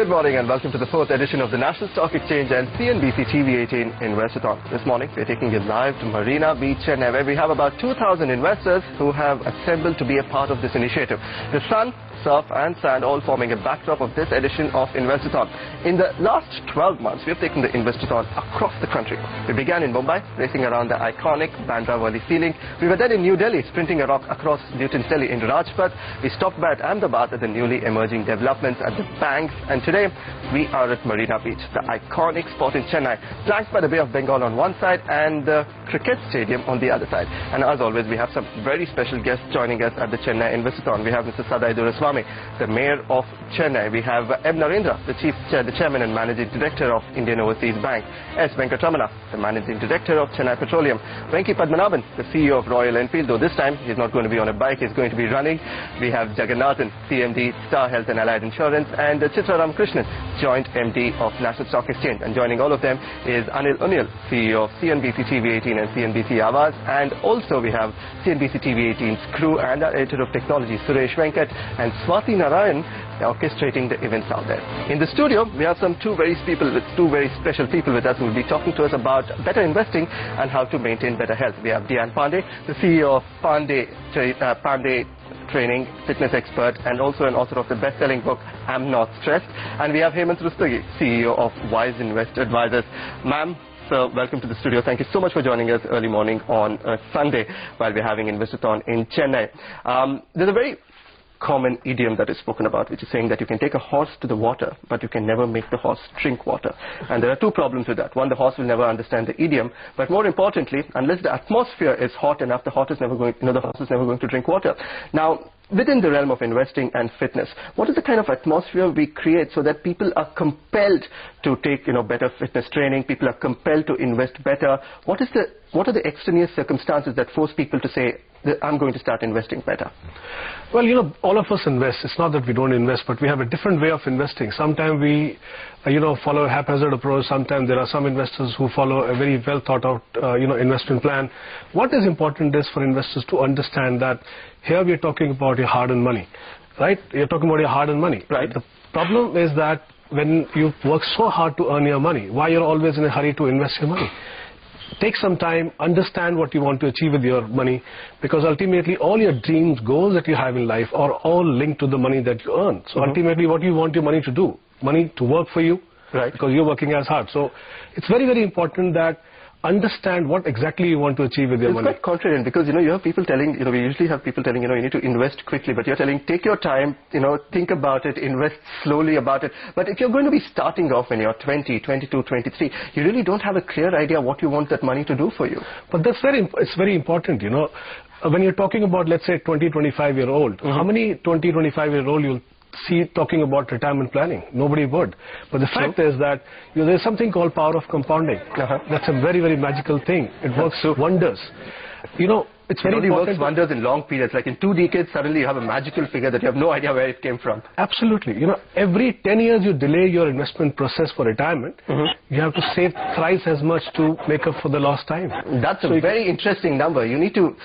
Good morning and welcome to the fourth edition of the National Stock Exchange and Cnbc TV 18 Investothon. This morning we're taking you live to Marina Beach, Chennai, where we have about 2,000 investors who have assembled to be a part of this initiative. The sun, surf and sand all forming a backdrop of this edition of Investothon. In the last 12 months, we have taken the Investothon across the country. We began in Mumbai, racing around the iconic Bandra Wali ceiling. We were then in New Delhi, sprinting across Newton's Delhi into Rajpath. We stopped by at Ahmedabad at the newly emerging developments at the banks. And today, we are at Marina Beach, the iconic spot in Chennai, flanked by the Bay of Bengal on one side and the cricket stadium on the other side. And as always, we have some very special guests joining us at the Chennai Investothon. We have Mr. Sadai Duraswamy, the Mayor of Chennai. We have M. Narendra, the Chairman and Managing Director of Indian Overseas Bank. S. Venkatramana, the Managing Director of Chennai Petroleum. Venki Padmanabhan, the CEO of Royal Enfield, though this time he's not going to be on a bike, he's going to be running. We have Jagannathan, CMD, Star Health and Allied Insurance, and Chitra Ramakrishnan, Joint MD of National Stock Exchange. And joining all of them is Anil Unil, CEO of CNBC TV 18 and CNBC Awaaz. And also we have CNBC TV 18's crew and our editor of technology, Suresh Venkat, and Swati Narayan, orchestrating the events out there. In the studio, we have two very special people with us who will be talking to us about better investing and how to maintain better health. We have Dian Pandey, the CEO of Pandey Training, fitness expert, and also an author of the best-selling book, I'm Not Stressed. And we have Hemant Rustagi, CEO of Wiseinvest Advisors. Ma'am, sir, welcome to the studio. Thank you so much for joining us early morning on Sunday while we're having Investothon in Chennai. There's a very common idiom that is spoken about, which is saying that you can take a horse to the water, but you can never make the horse drink water. And there are two problems with that. One, the horse will never understand the idiom, but more importantly, unless the atmosphere is hot enough, the horse is never going to drink water. Now, within the realm of investing and fitness, what is the kind of atmosphere we create so that people are compelled to take, better fitness training, people are compelled to invest better? What are the extraneous circumstances that force people to say, I'm going to start investing better? Well, all of us invest. It's not that we don't invest, but we have a different way of investing. Sometimes we, follow a haphazard approach. Sometimes there are some investors who follow a very well thought out, investment plan. What is important is for investors to understand that here we are talking about your hard-earned money, right? You're talking about your hard-earned money. Right. The problem is that when you work so hard to earn your money, why you're always in a hurry to invest your money? Take some time, understand what you want to achieve with your money, because ultimately all your dreams, goals that you have in life are all linked to the money that you earn. So ultimately what you want your money to do, money to work for you, right? Because you're working as hard. So it's very, very important that understand what exactly you want to achieve with your money. It's quite contrarian because, you have people telling, we usually have people telling, you need to invest quickly, but you're telling, take your time, think about it, invest slowly about it. But if you're going to be starting off when you're 20, 22, 23, you really don't have a clear idea what you want that money to do for you. But it's very important, when you're talking about, let's say, 20, 25-year-old, how many 20, 25-year-old you'll see talking about retirement planning? Nobody would. But the fact is that there's something called power of compounding. That's a very, very magical thing. It works wonders. It's very important. It works wonders in long periods. Like in 2 decades, suddenly you have a magical figure that you have no idea where it came from. Absolutely. Every 10 years you delay your investment process for retirement, you have to save thrice as much to make up for the lost time. That's a very interesting number. You need to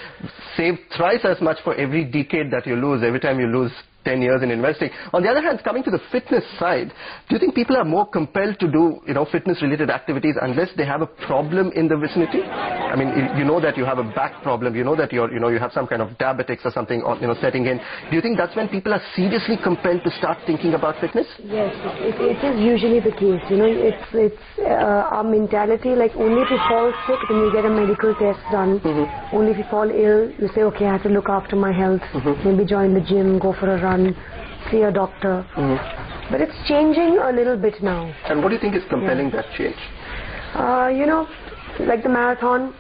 save thrice as much for every decade that you lose, every time you lose 10 years in investing. On the other hand, coming to the fitness side, do you think people are more compelled to do, fitness-related activities unless they have a problem in the vicinity? I mean, that you have a back problem, that you have some kind of diabetics or something, setting in. Do you think that's when people are seriously compelled to start thinking about fitness? Yes, it is usually the case. It's our mentality, like only if you fall sick, then you get a medical test done. Only if you fall ill, you say, okay, I have to look after my health, maybe join the gym, go for a run, see a doctor. But it's changing a little bit now. And what do you think is compelling that change? Like the marathon,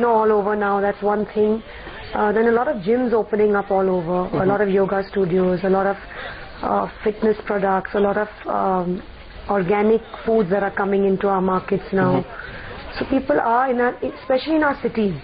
all over now, that's one thing. Then a lot of gyms opening up all over, a lot of yoga studios, a lot of fitness products, a lot of organic foods that are coming into our markets now. So people are, especially in our cities,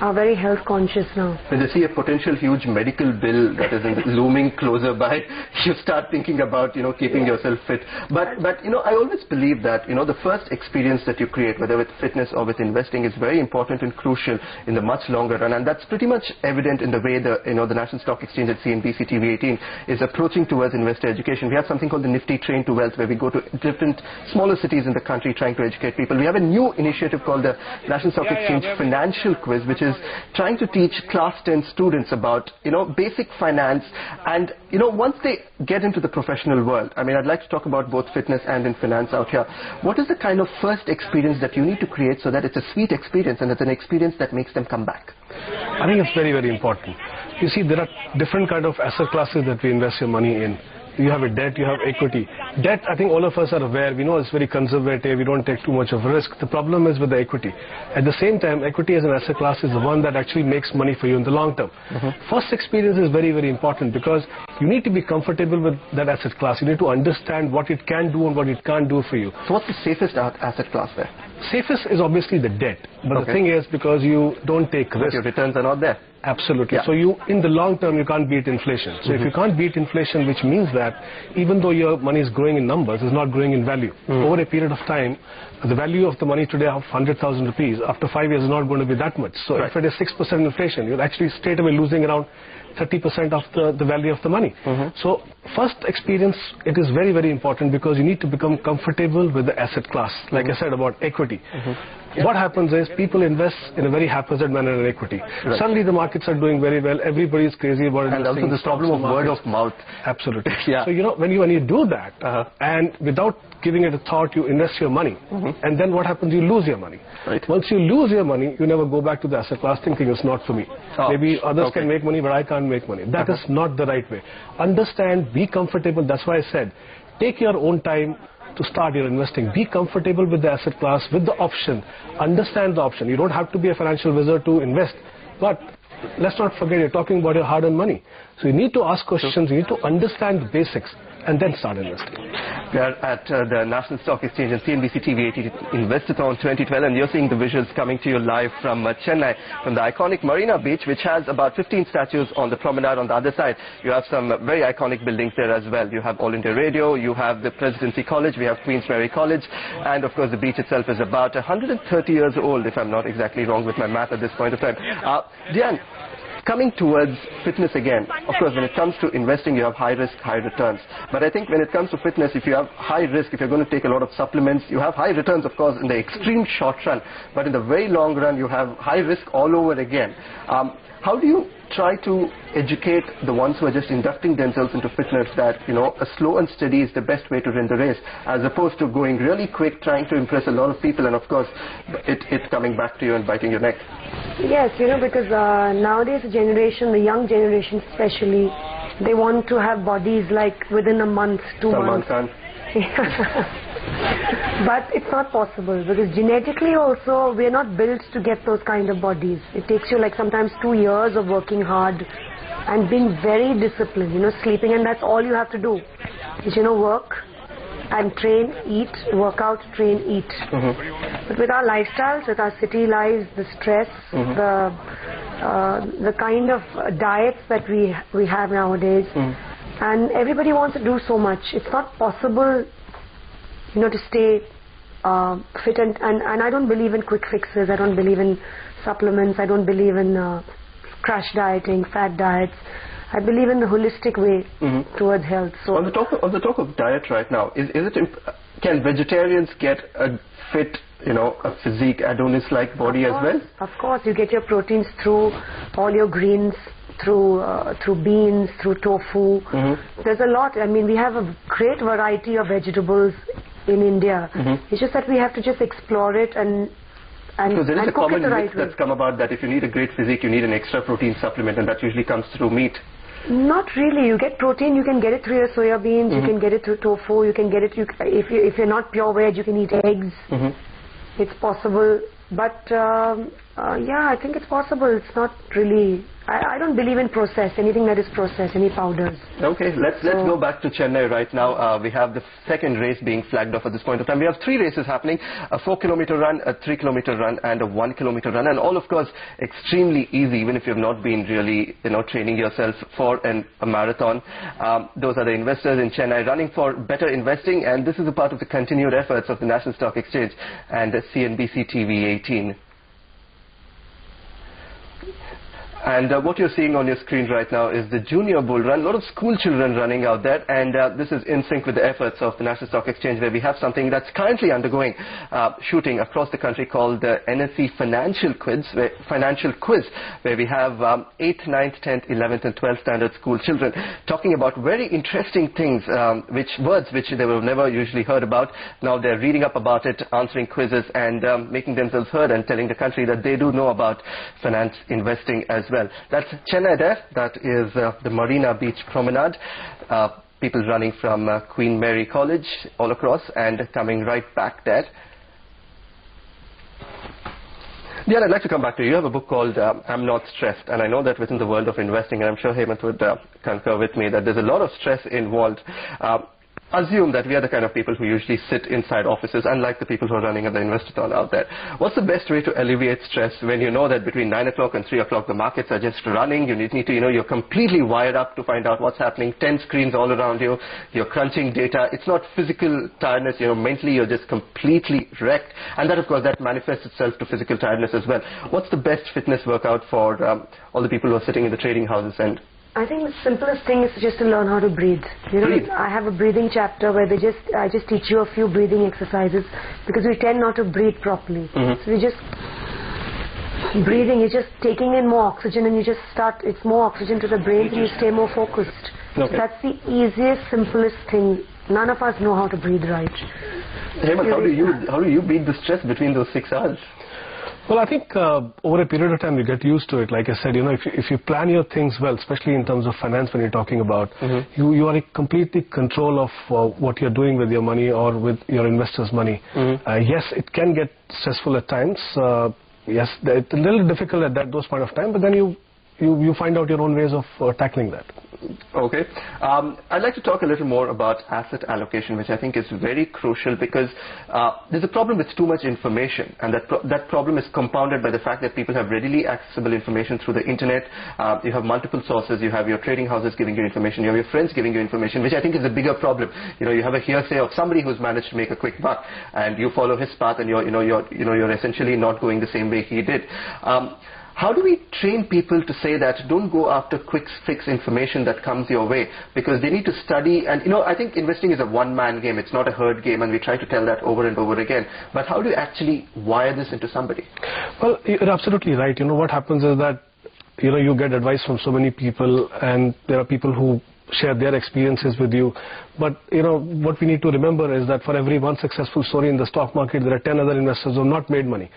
are very health conscious now. When they see a potential huge medical bill that is looming closer by, you start thinking about, keeping yourself fit. But I always believe that, the first experience that you create, whether with fitness or with investing, is very important and crucial in the much longer run. And that's pretty much evident in the way the National Stock Exchange at Cnbc TV 18 is approaching towards investor education. We have something called the Nifty Train to Wealth, where we go to different smaller cities in the country trying to educate people. We have a new initiative called the National Stock Exchange Financial Quiz, which is trying to teach class 10 students about, basic finance. And, once they get into the professional world, I mean, I'd like to talk about both fitness and in finance out here. What is the kind of first experience that you need to create so that it's a sweet experience and it's an experience that makes them come back? I think it's very, very important. You see, there are different kind of asset classes that we invest your money in. You have a debt, you have equity. Debt, I think all of us are aware, we know it's very conservative, we don't take too much of a risk. The problem is with the equity. At the same time, equity as an asset class is the one that actually makes money for you in the long term. First experience is very, very important because you need to be comfortable with that asset class. You need to understand what it can do and what it can't do for you. So what's the safest asset class there? Safest is obviously the debt. But the thing is, because you don't take risk. Your returns are not there. Absolutely. Yeah. So in the long term, you can't beat inflation. So if you can't beat inflation, which means that even though your money is growing in numbers, it's not growing in value. Over a period of time, the value of the money today of 100,000 rupees, after 5 years is not going to be that much. So if it is 6% inflation, you're actually straight away losing around 30% of the value of the money. So first experience, it is very, very important because you need to become comfortable with the asset class. Like I said about equity. What happens is people invest in a very haphazard manner in equity. Suddenly the markets are doing very well. Everybody is crazy about it. And also this problem of word of mouth. Absolutely. So when you do that and without giving it a thought, you invest your money. And then what happens? You lose your money. Once you lose your money, you never go back to the asset class thinking it's not for me. Maybe others can make money, but I can't make money. That is not the right way. Understand, be comfortable. That's why I said, take your own time to start your investing. Be comfortable with the asset class, with the option. Understand the option. You don't have to be a financial wizard to invest. But let's not forget, you're talking about your hard-earned money. So you need to ask questions, you need to understand the basics, and then start investing. We are at the National Stock Exchange and Cnbc TV 18 Investothon 2012, and you're seeing the visuals coming to you live from Chennai, from the iconic Marina Beach, which has about 15 statues on the promenade. On the other side, you have some very iconic buildings there as well. You have All India Radio, you have the Presidency College, we have Queen's Mary College, and of course the beach itself is about 130 years old, if I'm not exactly wrong with my math at this point of time. Diane, coming towards fitness again, of course, when it comes to investing, you have high risk, high returns. But I think when it comes to fitness, if you have high risk, if you're going to take a lot of supplements, you have high returns, of course, in the extreme short run. But in the very long run, you have high risk all over again. How do you try to educate the ones who are just inducting themselves into fitness that, a slow and steady is the best way to win the race, as opposed to going really quick, trying to impress a lot of people, and of course, it coming back to you and biting your neck? Yes, because nowadays the young generation especially, they want to have bodies like within a month, 2 months. But it's not possible because genetically also we're not built to get those kind of bodies. It takes you like sometimes 2 years of working hard and being very disciplined, sleeping, and that's all you have to do is, work and train, eat, work out, train, eat. But with our lifestyles, with our city lives, the stress, the kind of diets that we have nowadays, and everybody wants to do so much. It's not possible to stay fit, and I don't believe in quick fixes. I don't believe in supplements. I don't believe in crash dieting, fat diets. I believe in the holistic way towards health. So on the talk of diet right now, can vegetarians get a fit, a physique Adonis-like body as well? Of course, you get your proteins through all your greens, through beans, through tofu. There's a lot. I mean, we have a great variety of vegetables in India. It's just that we have to just explore it and because there is a cook common it the right myth that's come about that if you need a great physique, you need an extra protein supplement, and that usually comes through meat. Not really. You get protein, you can get it through your soya beans, you can get it through tofu, you can get it, if you're not pure veg, you can eat eggs. It's possible But yeah, I think it's possible. It's not really. I don't believe in process. Anything that is processed, any powders. Okay, let's go back to Chennai right now. We have the second race being flagged off at this point of time. We have 3 races happening: a 4-kilometer run, a 3-kilometer run, and a 1-kilometer run, and all, of course, extremely easy, even if you have not been really, training yourself for a marathon. Those are the investors in Chennai running for better investing, and this is a part of the continued efforts of the National Stock Exchange and Cnbc TV 18. And what you're seeing on your screen right now is the Junior Bull Run. A lot of school children running out there, and this is in sync with the efforts of the National Stock Exchange, where we have something that's currently undergoing shooting across the country called the NSE Financial Quiz, where we have 8th, 9th, 10th, 11th and 12th standard school children talking about very interesting things, words which they would have never usually heard about. Now they're reading up about it, answering quizzes, and making themselves heard and telling the country that they do know about finance investing as well. That's Chennai there. That is the Marina Beach Promenade. People running from Queen Mary College all across and coming right back there. Yeah, I'd like to come back to you. You have a book called I'm Not Stressed, and I know that within the world of investing, and I'm sure Hemant would concur with me, that there's a lot of stress involved. Assume that we are the kind of people who usually sit inside offices, unlike the people who are running at the Investothon out there. What's the best way to alleviate stress when you know that between 9 o'clock and 3 o'clock the markets are just running? You need to, you're completely wired up to find out what's happening, 10 screens all around you, you're crunching data. It's not physical tiredness, mentally you're just completely wrecked. And that, of course, that manifests itself to physical tiredness as well. What's the best fitness workout for all the people who are sitting in the trading houses? And I think the simplest thing is just to learn how to breathe. Breathe. I have a breathing chapter where I just teach you a few breathing exercises, because we tend not to breathe properly. So we just breathing, you're just taking in more oxygen, and it's more oxygen to the brain, and you stay more focused. Okay. So that's the easiest, simplest thing. None of us know how to breathe right. Hemant, how do you beat the stress between those 6 hours? Well, I think over a period of time you get used to it. Like I said, if you plan your things well, especially in terms of finance when you're talking about, you are in completely control of what you're doing with your money or with your investors' money. Yes, it can get stressful at times. Yes, it's a little difficult at those point of time, but then you find out your own ways of tackling that. Okay. I'd like to talk a little more about asset allocation, which I think is very crucial, because there's a problem with too much information, and that problem is compounded by the fact that people have readily accessible information through the internet. You have multiple sources. You have your trading houses giving you information. You have your friends giving you information, which I think is a bigger problem. You have a hearsay of somebody who's managed to make a quick buck, and you follow his path, and you're essentially not going the same way he did. How do we train people to say that don't go after quick fix information that comes your way, because they need to study? And I think investing is a one-man game. It's not a herd game, and we try to tell that over and over again. But how do you actually wire this into somebody? Well, you're absolutely right. What happens is that you get advice from so many people, and there are people who share their experiences with you. But what we need to remember is that for every one successful story in the stock market, there are 10 other investors who have not made money.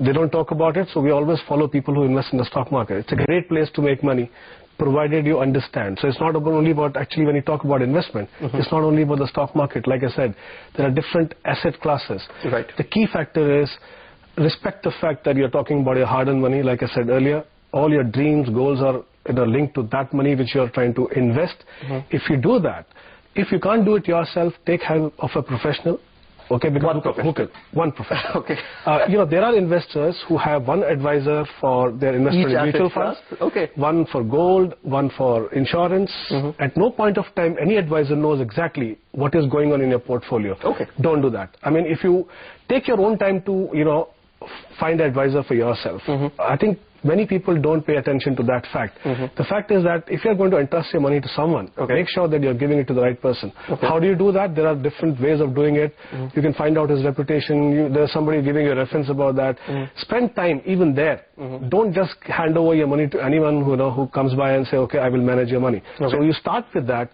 They don't talk about it, so we always follow people who invest in the stock market. It's a great place to make money, provided you understand. So it's not only about, actually, when you talk about investment, it's not only about the stock market. Like I said, there are different asset classes. Right. The key factor is respect the fact that you're talking about your hard-earned money. Like I said earlier, all your dreams, goals are linked to that money which you're trying to invest. If you do that, if you can't do it yourself, take help of a professional. Okay, because one professional. Okay. There are investors who have one advisor for their investment in mutual funds, one for gold, one for insurance. At no point of time, any advisor knows exactly what is going on in your portfolio. Okay. Don't do that. I mean, if you take your own time to, find an advisor for yourself, I think many people don't pay attention to that fact. The fact is that if you're going to entrust your money to someone, make sure that you're giving it to the right person. How do you do that? There are different ways of doing it. You can find out his reputation. There's somebody giving you a reference about that. Spend time even there. Don't just hand over your money to anyone who comes by and say, okay, I will manage your money. So you start with that.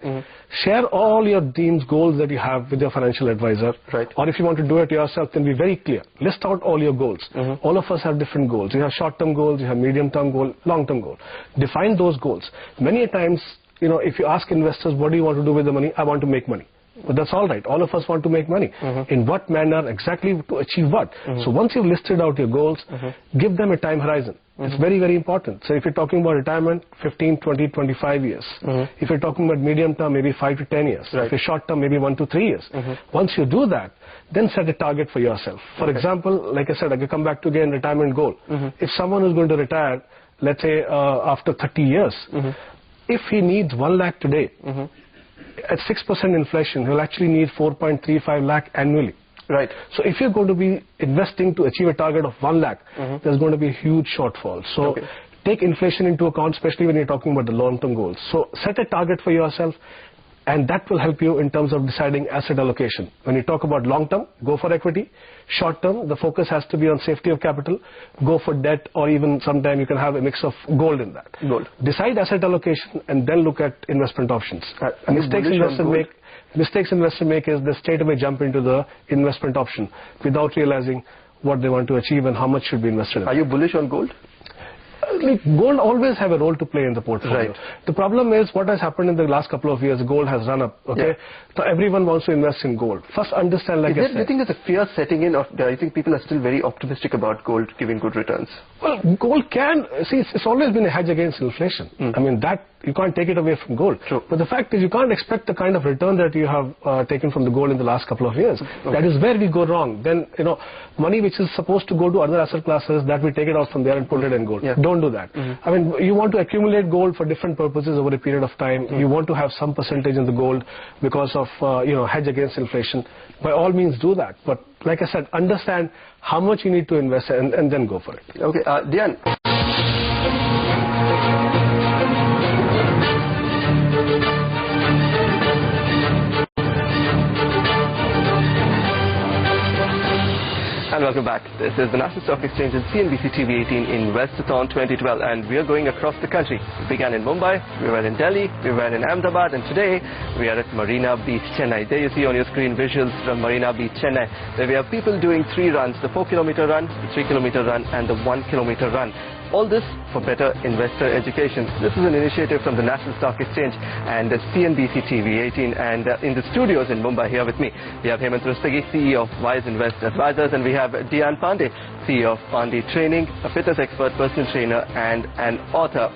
Share all your dreams, goals that you have with your financial advisor. Right. Or if you want to do it yourself, then be very clear. List out all your goals. All of us have different goals. You have short-term goals, you have medium-term goal, long-term goal. Define those goals. Many times, if you ask investors, what do you want to do with the money? I want to make money. But that's all right. All of us want to make money. In what manner, exactly to achieve what? So once you've listed out your goals, give them a time horizon. It's very, very important. So if you're talking about retirement, 15, 20, 25 years. If you're talking about medium term, maybe 5 to 10 years. If you're short term, maybe 1 to 3 years. Once you do that, then set a target for yourself. For example, like I said, I can come back to again retirement goal. If someone is going to retire, let's say after 30 years, if he needs 1 lakh today, at 6% inflation, he'll actually need 4.35 lakh annually. Right. So if you're going to be investing to achieve a target of 1 lakh, there's going to be a huge shortfall. So take inflation into account, especially when you're talking about the long-term goals. So set a target for yourself, and that will help you in terms of deciding asset allocation. When you talk about long-term, go for equity. Short-term, the focus has to be on safety of capital. Go for debt, or even sometime you can have a mix of gold in that. Decide asset allocation and then look at investment options. Mistakes investors make is they straight away jump into the investment option without realizing what they want to achieve and how much should be invested in. Are you bullish on gold? Gold always have a role to play in the portfolio. The problem is what has happened in the last couple of years, gold has run up. So everyone wants to invest in gold. First understand, like I said. Do you think there's a fear setting in, or do you think people are still very optimistic about gold giving good returns? Well, gold can, see, it's always been a hedge against inflation. I mean, that you can't take it away from gold. But the fact is you can't expect the kind of return that you have taken from the gold in the last couple of years. That is where we go wrong. Then, money which is supposed to go to other asset classes, that we take it out from there and put it in gold. Don't do that. I mean, you want to accumulate gold for different purposes over a period of time. You want to have some percentage in the gold because of, hedge against inflation. By all means do that. But like I said, understand how much you need to invest and then go for it. Okay, Dian. And welcome back. This is the National Stock Exchange and Cnbc TV 18 Investothon 2012, and we are going across the country. We began in Mumbai, we were in Delhi, we were in Ahmedabad, and today we are at Marina Beach, Chennai. There you see on your screen visuals from Marina Beach, Chennai, where we have people doing 3 runs, the 4-kilometer run, the 3-kilometer run, and the 1-kilometer run. All this for better investor education. This is an initiative from the National Stock Exchange and Cnbc TV 18. And in the studios in Mumbai here with me, we have Hemant Rustagi, CEO of Wiseinvest Advisors, and we have Dian Pandey, CEO of Pandey Training, a fitness expert, personal trainer, and an author.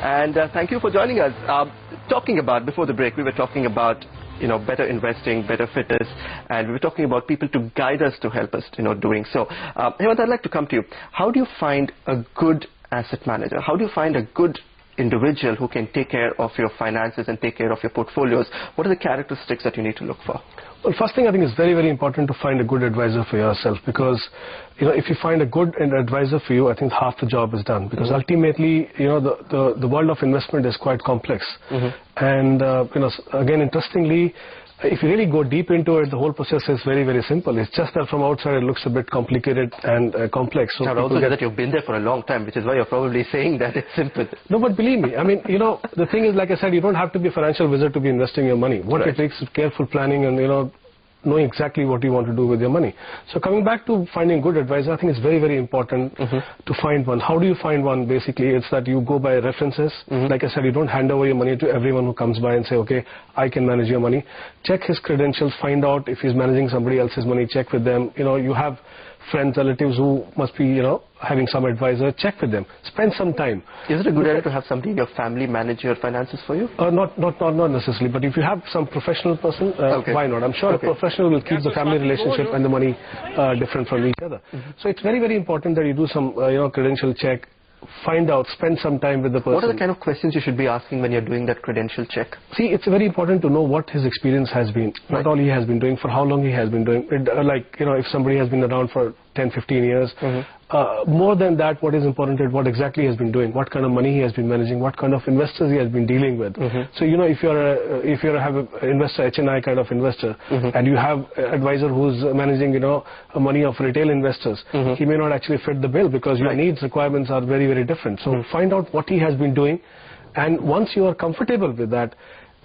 And thank you for joining us. Before the break, we were talking about better investing, better fitness, and we were talking about people to guide us, to help us, doing so. Hemant, I'd like to come to you. How do you find a good asset manager? How do you find a good individual who can take care of your finances and take care of your portfolios? What are the characteristics that you need to look for? Well, first thing, I think it's very, very important to find a good advisor for yourself, because if you find a good advisor for you, I think half the job is done, because ultimately the world of investment is quite complex. And again, interestingly, if you really go deep into it, the whole process is very, very simple. It's just that from outside it looks a bit complicated and complex. So also that you've been there for a long time, which is why you're probably saying that it's simple. No, but believe me, I mean, the thing is, like I said, you don't have to be a financial wizard to be investing your money. What it takes is careful planning and, knowing exactly what you want to do with your money. So coming back to finding a good advisor, I think it's very, very important to find one. How do you find one? Basically, it's that you go by references. Like I said, you don't hand over your money to everyone who comes by and say, okay, I can manage your money. Check his credentials, find out if he's managing somebody else's money, check with them. You have friends, relatives who must be, having some advisor, check with them. Spend some time. Is it a good idea to have somebody in your family manage your finances for you? Not necessarily, but if you have some professional person, why not? I'm sure a professional will keep the family relationship and the money different from each other. So it's very, very important that you do some, credential check. Find out, spend some time with the person. What are the kind of questions you should be asking when you're doing that credential check? See, it's very important to know what his experience has been, what all he has been doing, for how long he has been doing it. If somebody has been around for 10, 15 years, more than that, what is important is what exactly he has been doing, what kind of money he has been managing, what kind of investors he has been dealing with. So, if you have an investor, HNI kind of investor, and you have an advisor who's managing, money of retail investors, he may not actually fit the bill, because your needs, requirements are very, very different. So find out what he has been doing, and once you are comfortable with that,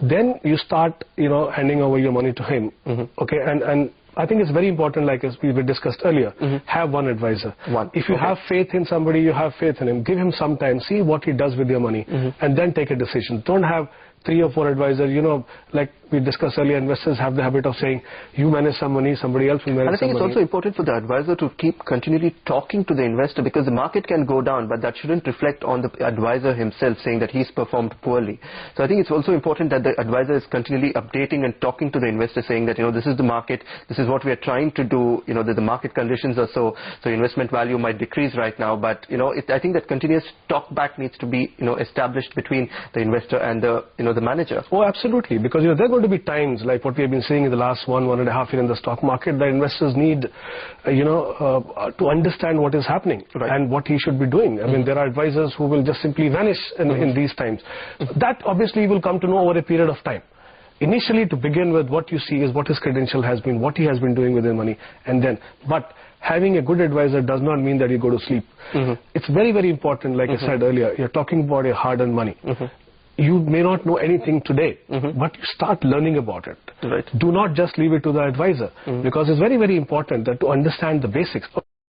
then you start, handing over your money to him. Okay, and I think it's very important, like as we discussed earlier, have one advisor. If you have faith in somebody, you have faith in him. Give him some time, see what he does with your money, and then take a decision. Don't have 3 or 4 advisors. we discussed earlier, investors have the habit of saying, you manage some money, somebody else will manage some money. And I think it's also important for the advisor to keep continually talking to the investor, because the market can go down, but that shouldn't reflect on the advisor himself saying that he's performed poorly. So I think it's also important that the advisor is continually updating and talking to the investor, saying that, this is the market, this is what we are trying to do, that the market conditions are so investment value might decrease right now, but I think that continuous talk back needs to be established between the investor and the the manager. Oh, absolutely, because there are going to be times like what we have been seeing in the last 1.5 years in the stock market, that investors need to understand what is happening and what he should be doing. I mean, there are advisors who will just simply vanish in these times. That obviously you will come to know over a period of time. Initially, to begin with, what you see is what his credential has been, what he has been doing with his money, and then. But having a good advisor does not mean that you go to sleep. It's very, very important, like I said earlier, you're talking about your hard-earned money. You may not know anything today, but you start learning about it. Do not just leave it to the advisor, because it's very, very important that to understand the basics.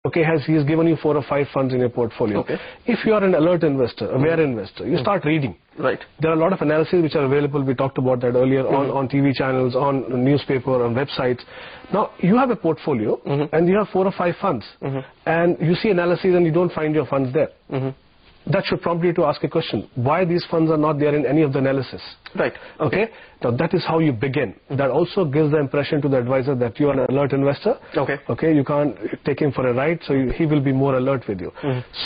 Okay, he has given you 4 or 5 funds in your portfolio. If you are an alert investor, aware investor, you start reading. There are a lot of analyses which are available. We talked about that earlier on TV channels, on newspaper, on websites. Now, you have a portfolio and you have 4 or 5 funds, and you see analyses and you don't find your funds there. That should prompt you to ask a question. Why these funds are not there in any of the analysis? Okay. Now, that is how you begin. That also gives the impression to the advisor that you are an alert investor. Okay. You can't take him for a ride, so he will be more alert with you.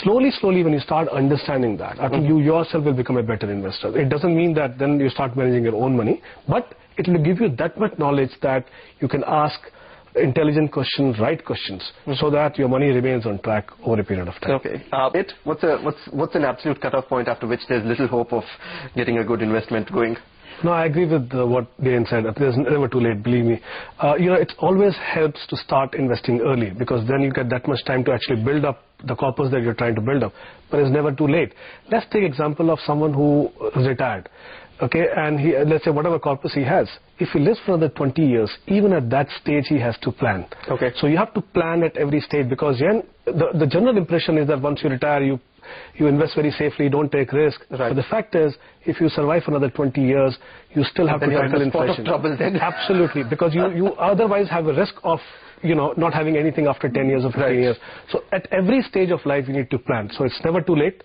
Slowly, when you start understanding that, I think you yourself will become a better investor. It doesn't mean that then you start managing your own money, but it will give you that much knowledge that you can ask intelligent questions, right questions, so that your money remains on track over a period of time. Okay. What's an absolute cutoff point after which there's little hope of getting a good investment going? No, I agree with what Dian said. There's never too late, believe me. It always helps to start investing early, because then you get that much time to actually build up the corpus that you're trying to build up. But it's never too late. Let's take example of someone who is retired. Okay, and let's say whatever corpus he has, if he lives for another 20 years, even at that stage he has to plan. So you have to plan at every stage, because the general impression is that once you retire, you invest very safely, don't take risk. But the fact is, if you survive for another 20 years, you still have to tackle inflation. Trouble then. Absolutely, because you otherwise have a risk of not having anything after 10 years or 15 years. So at every stage of life, you need to plan. So it's never too late.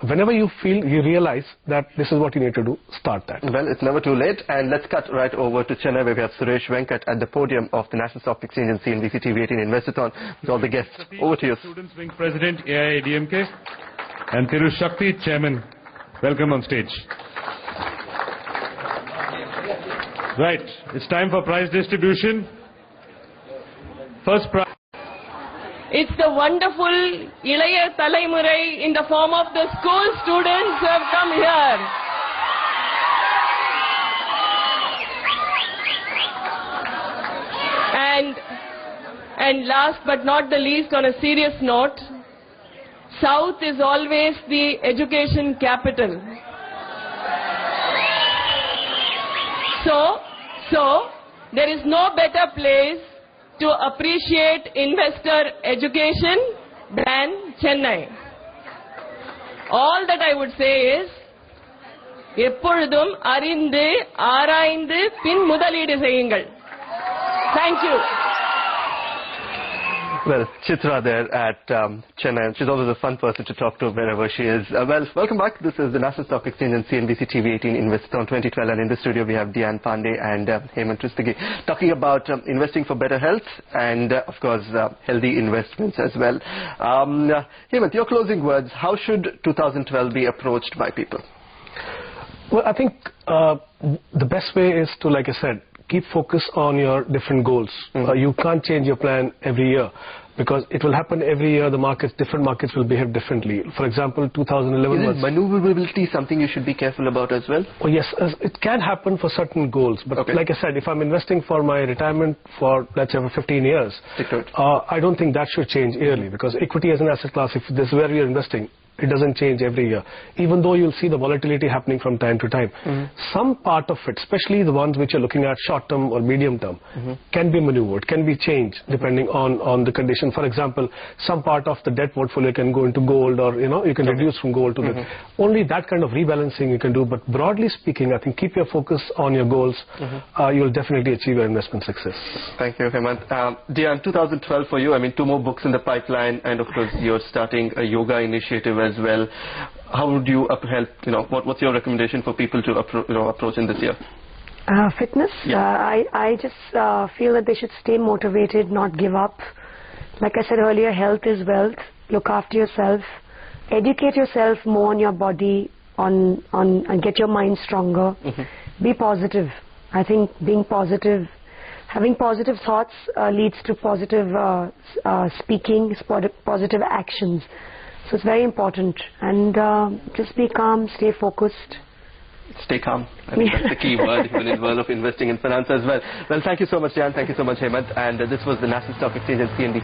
Whenever you realize that this is what you need to do, start that. Well, it's never too late. And let's cut right over to Chennai, where we have Suresh Venkat at the podium of the National Stock Exchange and Cnbc TV 18 Investothon with all the guests. Over to you. Students Wing President, AIADMK, and Thiru Shakti, Chairman. Welcome on stage. Right, it's time for prize distribution. First prize. It's the wonderful Ilaya Talaimurai in the form of the school students who have come here. And last but not the least, on a serious note, South is always the education capital. So there is no better place to appreciate investor education than Chennai. All that I would say is, எப்பொழுதும் அறிந்து ஆராய்ந்து பின் முதலீடு செய்யுங்கள். Thank you. Well, Chitra there at Chennai. She's always a fun person to talk to wherever she is. Well, welcome back. This is the National Stock Exchange and Cnbc TV 18 Investothon 2012. And in the studio, we have Dian Pandey and Hemant Rustagi talking about investing for better health and, of course, healthy investments as well. Hemant, your closing words. How should 2012 be approached by people? Well, I think the best way is to, like I said, keep focus on your different goals. You can't change your plan every year, because it will happen every year. Different markets will behave differently. For example, 2011 was... Is maneuverability something you should be careful about as well? Oh, yes, it can happen for certain goals. But like I said, if I'm investing for my retirement for, let's say, for 15 years, I don't think that should change yearly, because equity as an asset class, if this is where you're investing, It doesn't change every year, even though you'll see the volatility happening from time to time. Some part of it, especially the ones which are looking at short term or medium term, can be maneuvered, can be changed depending on the condition. For example, some part of the debt portfolio can go into gold, or you can reduce from gold to that. Only that kind of rebalancing you can do. But broadly speaking, I think keep your focus on your goals. You'll definitely achieve your investment success. Thank you, Hemant. Dian, 2012 for you. I mean, 2 more books in the pipeline, and of course you're starting a yoga initiative as well. How would you help? What's your recommendation for people to approach in this year? Fitness. I just feel that they should stay motivated, not give up. Like I said earlier, health is wealth. Look after yourself. Educate yourself more on your body, and get your mind stronger. Be positive. I think being positive, having positive thoughts leads to positive speaking, positive actions. So it's very important. And just be calm, stay focused. Stay calm. I mean, that's the key word even in the world of investing in finance as well. Well, thank you so much, Jan. Thank you so much, Hemant. And this was the National Stock Exchange and CNBC.